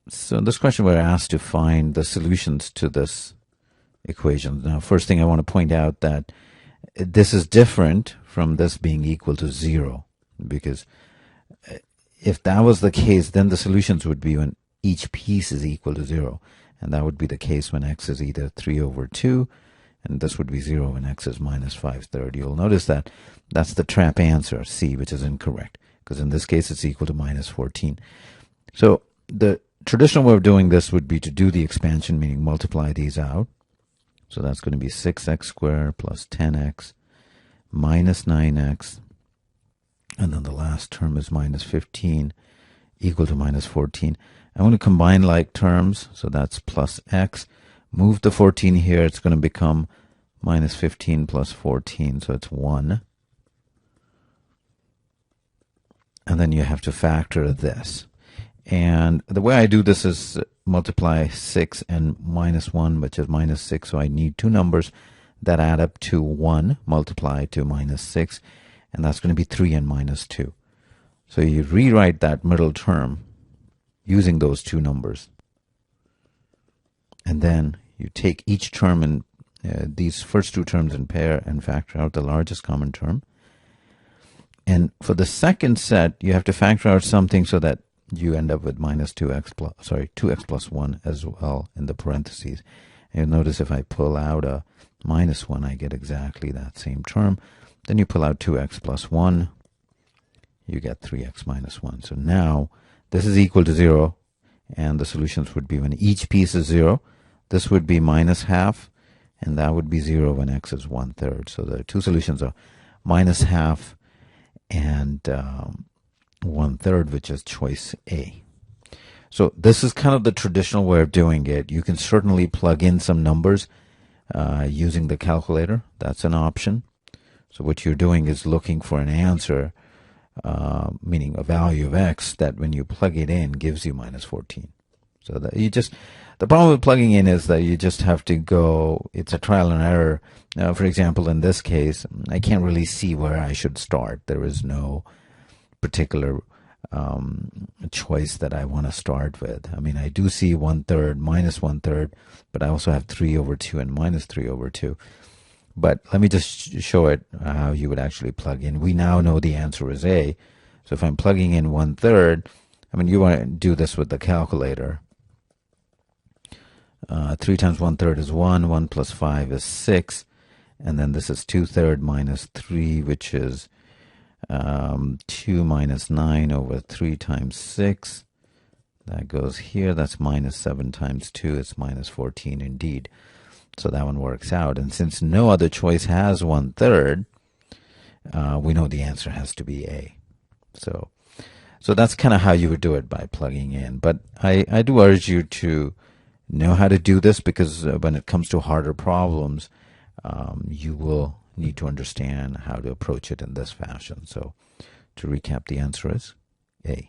So in this question, we're asked to find the solutions to this equation. Now, first thing I want to point out that this is different from this being equal to 0, because if that was the case, then the solutions would be when each piece is equal to 0. And that would be the case when x is either 3 over 2, and this would be 0 when x is minus 5/3. You'll notice that that's the trap answer, C, which is incorrect, because in this case it's equal to minus 14. So the traditional way of doing this would be to do the expansion, meaning multiply these out. So that's going to be 6x squared plus 10x minus 9x, and then the last term is minus 15 equal to minus 14. I want to combine like terms, so that's plus x. Move the 14 here, it's going to become minus 15 plus 14, so it's 1. And then you have to factor this. And the way I do this is multiply 6 and minus 1, which is minus 6. So I need two numbers that add up to 1 multiplied to minus 6. And that's going to be 3 and minus 2. So you rewrite that middle term using those two numbers. And then you take each term in these first two terms in pair and factor out the largest common term. And for the second set, you have to factor out something so that you end up with minus 2x plus 1 as well in the parentheses. And you'll notice if I pull out a minus 1, I get exactly that same term. Then you pull out 2x plus 1, you get 3x minus 1. So now this is equal to 0, and the solutions would be when each piece is 0. This would be minus half, and that would be 0 when x is 1/3. So the two solutions are minus half and 1/3, which is choice A. So this is kind of the traditional way of doing it. You can certainly plug in some numbers using the calculator. That's an option. So what you're doing is looking for an answer, meaning a value of x that when you plug it in gives you minus 14. So that the problem with plugging in is that you just have to go, it's a trial and error. Now, for example, in this case, I can't really see where I should start. There is no particular choice that I want to start with. I mean, I do see 1/3, minus 1/3, but I also have 3 over 2 and minus 3 over 2. But let me just show it how you would actually plug in. We now know the answer is A. So if I'm plugging in 1/3, I mean, you want to do this with the calculator. 3 times 1/3 is 1. 1 plus 5 is 6. And then this is 2/3 minus 3, which is 2 minus 9 over 3 times 6. That goes here. That's minus 7 times 2. It's minus 14 indeed. So that one works out. And since no other choice has 1/3, we know the answer has to be A. So that's kind of how you would do it, by plugging in. But I do urge you to know how to do this, because when it comes to harder problems, you will need to understand how to approach it in this fashion. So to recap, the answer is A.